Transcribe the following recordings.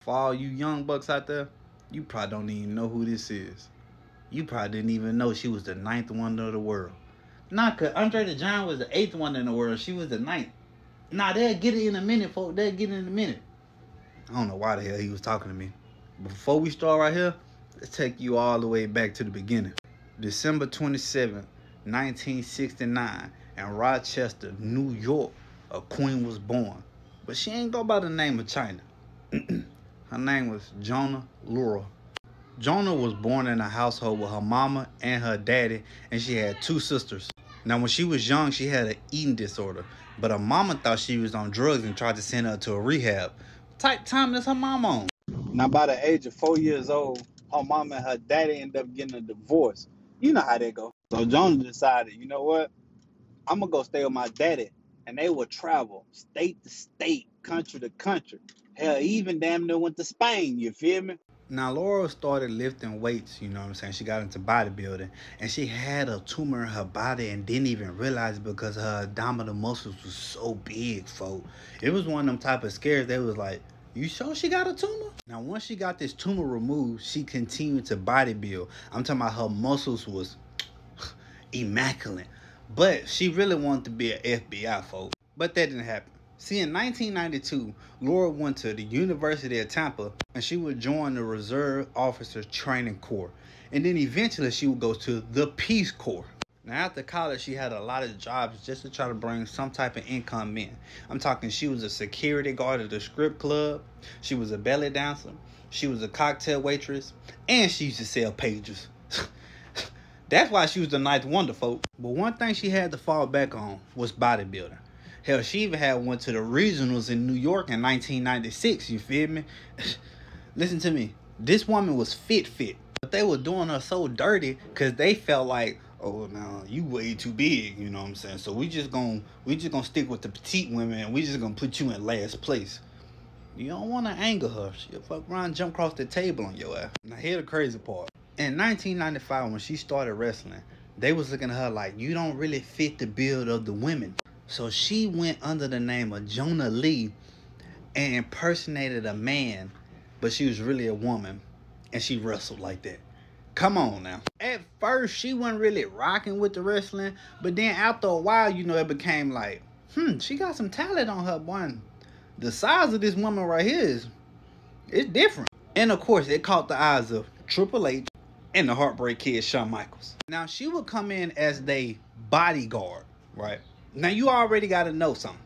For all you young bucks out there, you probably don't even know who this is. You probably didn't even know she was the ninth wonder of the world. Nah, cause Andre the Giant was the eighth wonder in the world. She was the ninth. Nah, they'll get it in a minute, folks. They'll get it in a minute. I don't know why the hell he was talking to me. Before we start right here, let's take you all the way back to the beginning. December 27th, 1969, in Rochester, New York, a queen was born. But she ain't go by the name of CHYNA. Her name was Jonah Laura. Jonah was born in a household with her mama and her daddy, and she had two sisters. Now, when she was young, she had an eating disorder, but her mama thought she was on drugs and tried to send her to a rehab. What type time is her mama on? Now, by the age of 4 years old, her mama and her daddy ended up getting a divorce. You know how that go. So Jonah decided, you know what? I'm going to go stay with my daddy. And they would travel state to state, country to country. Hell, even damn near went to Spain, you feel me? Now, Laura started lifting weights, you know what I'm saying? She got into bodybuilding. And she had a tumor in her body and didn't even realize it because her abdominal muscles was so big, folks. It was one of them type of scares that was like, you sure she got a tumor? Now, once she got this tumor removed, she continued to bodybuild. I'm talking about her muscles was immaculate. But she really wanted to be an FBI, folks. But that didn't happen. See, in 1992, Laura went to the University of Tampa and she would join the Reserve Officers Training Corps. And then eventually she would go to the Peace Corps. Now, after college, she had a lot of jobs just to try to bring some type of income in. I'm talking, she was a security guard at the strip club. She was a belly dancer. She was a cocktail waitress. And she used to sell pages. That's why she was the ninth wonder, folks. But one thing she had to fall back on was bodybuilding. Hell, she even had went to the regionals in New York in 1996, you feel me? Listen to me. This woman was fit. But they were doing her so dirty because they felt like, oh, no, you way too big, you know what I'm saying? So we just gonna stick with the petite women and we just gonna put you in last place. You don't want to anger her. She'll fuck around and jump across the table on your ass. Now, here's the crazy part. In 1995, when she started wrestling, they was looking at her like, you don't really fit the build of the women. So she went under the name of Jonah Lee and impersonated a man, but she was really a woman, and she wrestled like that. Come on now. At first, she wasn't really rocking with the wrestling, but then after a while, you know, it became like, she got some talent on her, boy. The size of this woman right here it's different. And of course, it caught the eyes of Triple H and the Heartbreak Kid, Shawn Michaels. Now, she would come in as the bodyguard, right? Now, you already got to know something.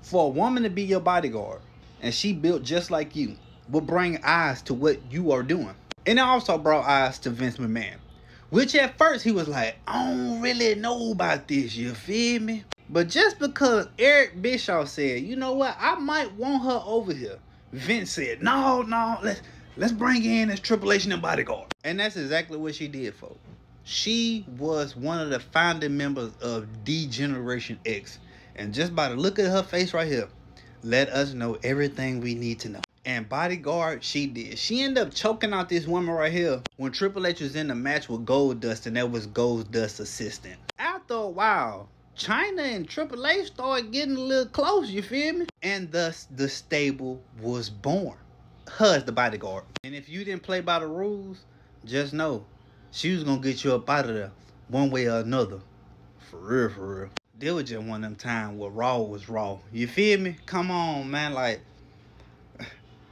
For a woman to be your bodyguard, and she built just like you, will bring eyes to what you are doing. And it also brought eyes to Vince McMahon, which at first he was like, I don't really know about this, you feel me? But just because Eric Bischoff said, you know what, I might want her over here, Vince said, no, let's bring her in as Triple H and the bodyguard. And that's exactly what she did, folks. She was one of the founding members of D-Generation X. And just by the look at her face right here, let us know everything we need to know. And bodyguard, she did. She ended up choking out this woman right here when Triple H was in the match with Goldust, and that was Goldust's assistant. After a while, CHYNA and Triple H started getting a little close, you feel me? And thus, the stable was born. Her as the bodyguard. And if you didn't play by the rules, just know, she was gonna get you up out of there one way or another. For real. There was just one of them times where Raw was Raw. You feel me? Come on, man. Like,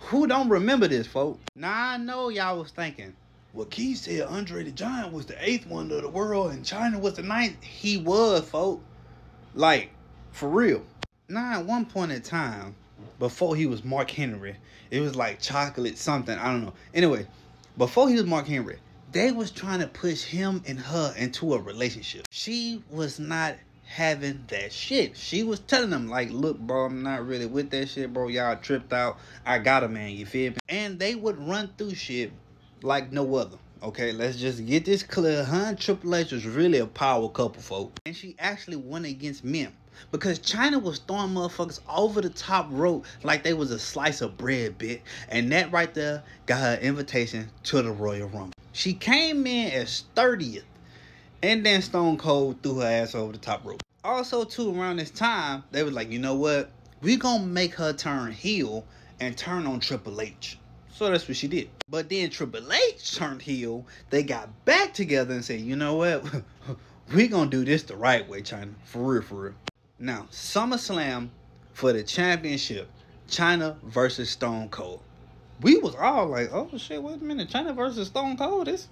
who don't remember this, folks? Now, I know y'all was thinking, well, Keith said Andre the Giant was the 8th wonder of the world and CHYNA was the 9th. He was, folks. Like, for real. Now, at one point in time, before he was Mark Henry, it was like chocolate something. I don't know. Anyway, before he was Mark Henry, they was trying to push him and her into a relationship. She was not having that shit. She was telling them like, look, bro, I'm not really with that shit, bro. Y'all tripped out. I got a man, you feel me? And they would run through shit like no other. Okay, let's just get this clear. Her and Triple H was really a power couple, folks. And she actually went against men. Because CHYNA was throwing motherfuckers over the top rope like they was a slice of bread, bit. And that right there got her invitation to the Royal Rumble. She came in as 30th. And then Stone Cold threw her ass over the top rope. Also, too, around this time, they was like, you know what? We gonna make her turn heel and turn on Triple H. So that's what she did. But then Triple H turned heel. They got back together and said, you know what? We gonna do this the right way, CHYNA. For real, for real. Now, SummerSlam for the championship. CHYNA versus Stone Cold. We was all like, oh shit, wait a minute. CHYNA versus Stone Cold? This?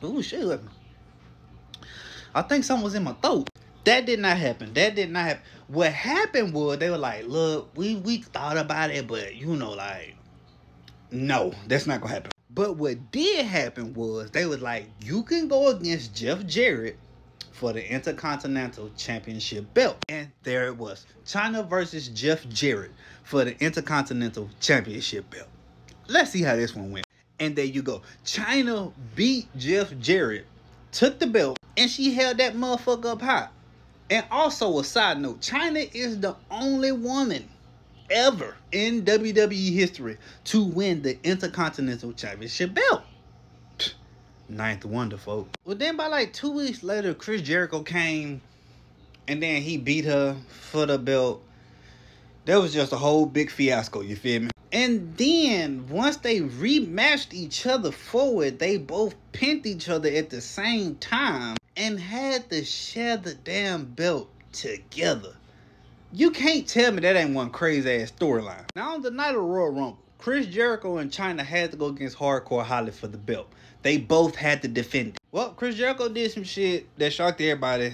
Oh shit. I think something was in my throat. That did not happen. That did not happen. What happened was they were like, look, we thought about it, but you know, like, no, that's not gonna happen. But what did happen was they was like, you can go against Jeff Jarrett for the Intercontinental Championship belt. And there it was. CHYNA versus Jeff Jarrett for the Intercontinental Championship belt. Let's see how this one went. And there you go. CHYNA beat Jeff Jarrett, took the belt, and she held that motherfucker up high. And also a side note, CHYNA is the only woman ever in WWE history to win the Intercontinental Championship belt. Ninth wonder, folks. Well, then by like 2 weeks later, Chris Jericho came and then he beat her for the belt. That was just a whole big fiasco, you feel me? And then once they rematched each other for it, they both pinned each other at the same time and had to share the damn belt together. You can't tell me that ain't one crazy ass storyline. Now on the night of Royal Rumble, Chris Jericho and CHYNA had to go against Hardcore Holly for the belt. They both had to defend it. Well, Chris Jericho did some shit that shocked everybody.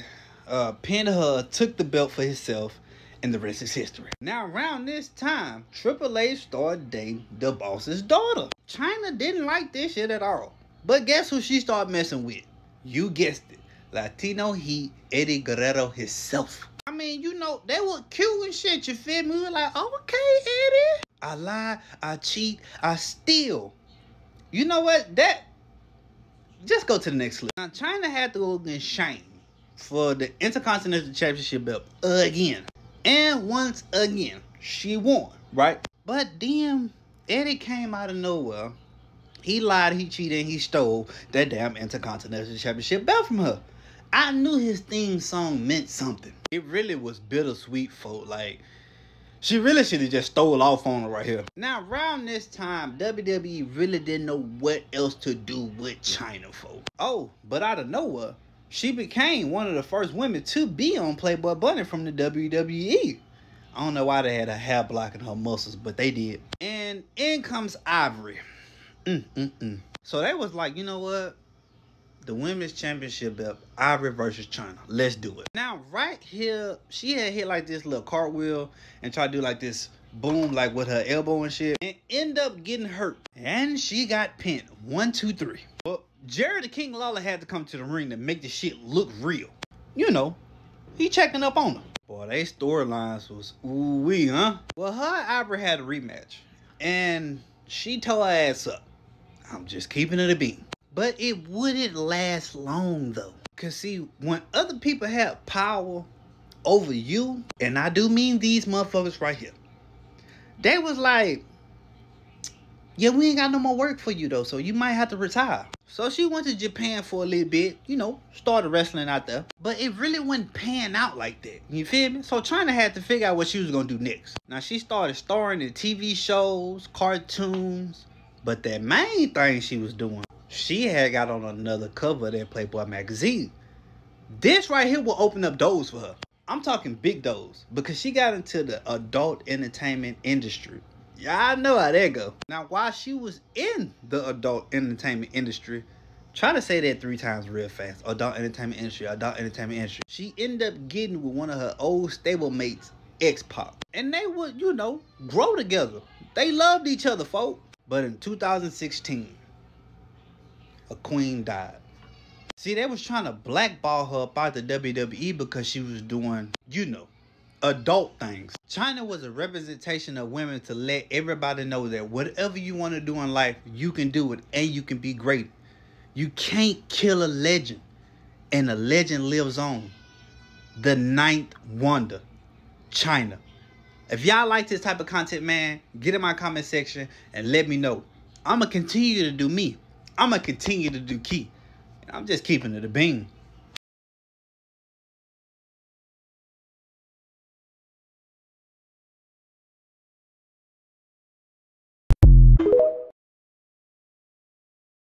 Pinned her, took the belt for himself, and the rest is history. Now around this time, Triple H started dating the boss's daughter. CHYNA didn't like this shit at all. But guess who she started messing with? You guessed it. Latino Heat Eddie Guerrero himself. I mean, you know, they were cute and shit, you feel me? We were like, oh, okay, Eddie. I lie, I cheat, I steal. You know what? Just go to the next clip. Now, CHYNA had to go against Shane for the Intercontinental Championship belt again. And once again, she won, right? But then Eddie came out of nowhere. He lied, he cheated, and he stole that damn Intercontinental Championship belt from her. I knew his theme song meant something. It really was bittersweet, folk. Like, she really should have just stole off on her right here. Now, around this time, WWE really didn't know what else to do with CHYNA, folk. Oh, but out of nowhere, she became one of the first women to be on Playboy Bunny from the WWE. I don't know why they had a hair blocking her muscles, but they did. And in comes Ivory. So they was like, you know what? The women's championship belt, Ivory versus CHYNA. Let's do it. Now, right here, she had hit like this little cartwheel and tried to do like this boom, like with her elbow and shit, and end up getting hurt. And she got pinned. 1, 2, 3. Well, Jerry the King Lawler had to come to the ring to make the shit look real. You know, he checking up on her. Boy, they storylines was ooh-wee, huh? Well, her and Ivory had a rematch, and she tore her ass up. I'm just keeping it a beam. But it wouldn't last long, though. Because, see, when other people have power over you, and I do mean these motherfuckers right here, they was like, yeah, we ain't got no more work for you, though, so you might have to retire. So she went to Japan for a little bit, you know, started wrestling out there. But it really wasn't panning out like that. You feel me? So CHYNA had to figure out what she was going to do next. Now, she started starring in TV shows, cartoons. But that main thing she was doing, she had got on another cover of that Playboy magazine. This right here will open up doors for her. I'm talking big doors. Because she got into the adult entertainment industry. Y'all know how that go. Now, while she was in the adult entertainment industry, try to say that 3 times real fast. Adult entertainment industry, adult entertainment industry. She ended up getting with one of her old stablemates, X-Pac. And they would, you know, grow together. They loved each other, folk. But in 2016, a queen died. See, they was trying to blackball her up out the WWE because she was doing, you know, adult things. CHYNA was a representation of women to let everybody know that whatever you want to do in life, you can do it and you can be great. You can't kill a legend, and a legend lives on. The 9th wonder, CHYNA. If y'all like this type of content, man, get in my comment section and let me know. I'm going to continue to do me. I'm going to continue to do Key. I'm just keeping it a beam.